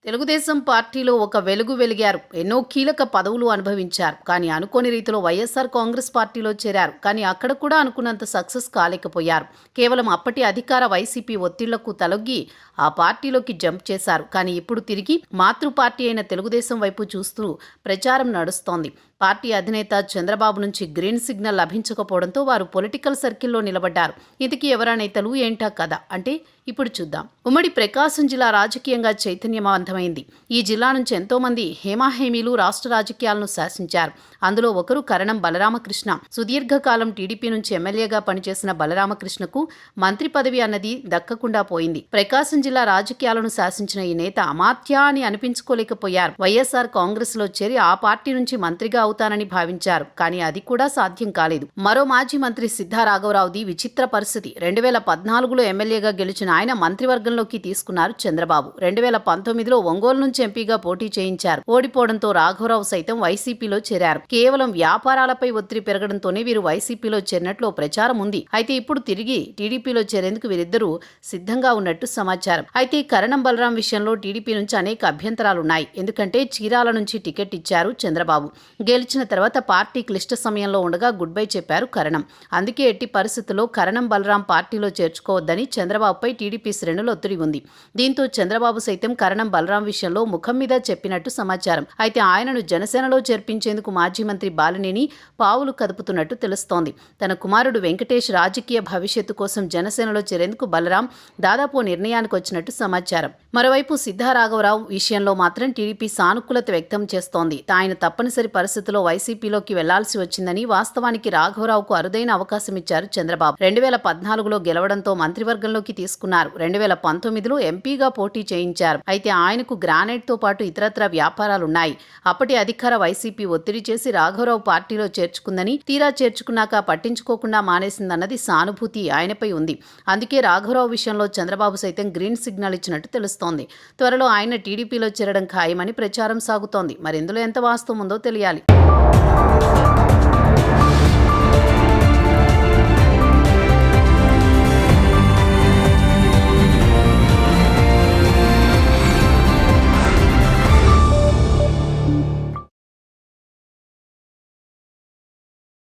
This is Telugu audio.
తెలుగుదేశం పార్టీలో ఒక వెలుగు వెలిగారు. ఎన్నో కీలక పదవులు అనుభవించారు. కానీ అనుకోని రీతిలో వైఎస్ఆర్ కాంగ్రెస్ పార్టీలో చేరారు. కానీ అక్కడ కూడా అనుకున్నంత సక్సెస్ కాలేకపోయారు. కేవలం అప్పటి అధికార వైసీపీ ఒత్తిళ్లకు తలొగ్గి ఆ పార్టీలోకి జంప్ చేశారు. కానీ ఇప్పుడు తిరిగి మాతృ పార్టీ అయిన తెలుగుదేశం వైపు చూస్తూ ప్రచారం నడుస్తోంది. పార్టీ అధినేత చంద్రబాబు నుంచి గ్రీన్ సిగ్నల్ లభించకపోవడంతో వారు పొలిటికల్ సర్కిల్లో నిలబడ్డారు. ఇంతకీ ఎవరా నేతలు, ఏంటా కథ అంటే ఇప్పుడు చూద్దాం. ఉమ్మడి ప్రకాశం జిల్లా రాజకీయంగా చైతన్యవంతమైంది. ఈ జిల్లా నుంచి ఎంతోమంది హేమాహేమీలు రాష్ట్ర రాజకీయాలను శాసించారు. అందులో ఒకరు కరణం బలరామకృష్ణ. సుదీర్ఘకాలం టీడీపీ నుంచి ఎమ్మెల్యేగా పనిచేసిన బలరామకృష్ణకు మంత్రి పదవి అన్నది దక్కకుండా పోయింది. ప్రకాశం జిల్లా రాజకీయాలను శాసించిన ఈ నేత అమాత్య అని అనిపించుకోలేకపోయారు. వైఎస్ఆర్ కాంగ్రెస్ లో చేరి ఆ పార్టీ నుంచి మంత్రిగా అవుతానని భావించారు. కానీ అది కూడా సాధ్యం కాలేదు. మరో మాజీ మంత్రి సిద్ధా రాఘవరావుది విచిత్ర పరిస్థితి. 2014లో ఎమ్మెల్యేగా గెలిచిన ఆయన మంత్రివర్గంలోకి తీసుకున్నారు చంద్రబాబు. 2019లో ఒంగోలు నుంచి ఎంపీగా పోటీ చేయించారు. ఓడిపోవడంతో రాఘవరావు సైతం వైసీపీలో చేరారు. కేవలం వ్యాపారాలపై ఒత్తిడి పెరగడంతోనే వీరు వైసీపీలో చేరినట్లు ప్రచారం ఉంది. అయితే ఇప్పుడు తిరిగి టీడీపీలో చేరేందుకు వీరిద్దరూ సిద్ధంగా ఉన్నట్టు సమాచారం. అయితే కరణం బలరాం విషయంలో టీడీపీ నుంచి అనేక అభ్యంతరాలున్నాయి. ఎందుకంటే చీరాల నుంచి టికెట్ ఇచ్చారు చంద్రబాబు. గెలిచిన తర్వాత పార్టీ క్లిష్ట సమయంలో ఉండగా గుడ్ బై చెప్పారు కరణం. అందుకే ఎట్టి పరిస్థితుల్లో కరణం బలరాం పార్టీలో చేర్చుకోవద్దని చంద్రబాబుపై టీడీపీ శ్రేణులు ఒత్తిడి ఉంది. దీంతో చంద్రబాబు సైతం కరణం బలరాం విషయంలో ముఖం మీద చెప్పినట్టు సమాచారం. అయితే ఆయనను జనసేనలో చేర్పించేందుకు మాజీ మంత్రి బాలినేని పావులు కదుపుతున్నట్టు తెలుస్తోంది. తన కుమారుడు వెంకటేష్ రాజకీయ భవిష్యత్తు కోసం జనసేనలో చేరేందుకు బలరాం దాదాపు నిర్ణయానికి వచ్చినట్టు సమాచారం. మరోవైపు సిద్ధా రాఘవరావు విషయంలో మాత్రం టీడీపీ సానుకూలత వ్యక్తం చేస్తోంది. ఆయన తప్పనిసరి పరిస్థితుల్లో వైసీపీలోకి వెళ్లాల్సి వచ్చిందని, వాస్తవానికి రాఘవరావుకు అరుదైన అవకాశం ఇచ్చారు చంద్రబాబు. 2014లో గెలవడంతో మంత్రివర్గంలోకి తీసుకున్నారు. 2019లో ఎంపీగా పోటీ చేయించారు. అయితే ఆయనకు గ్రానైట్ తో పాటు ఇతరత్ర వ్యాపారాలున్నాయి. అప్పటి అధికార వైసీపీ ఒత్తిడి చేసి రాఘవరావు పార్టీలో చేర్చుకుందని, తీరా చేర్చుకున్నాక పట్టించుకోకుండా మానేసిందన్నది సానుభూతి ఆయనపై ఉంది. అందుకే రాఘవరావు విషయంలో చంద్రబాబు సైతం గ్రీన్ సిగ్నల్ ఇచ్చినట్టు తెలుస్తోంది. త్వరలో ఆయన టీడీపీలో చేరడం ఖాయమని ప్రచారం సాగుతోంది. మరి ఇందులో ఎంత వాస్తవం ఉందో తెలియాలి.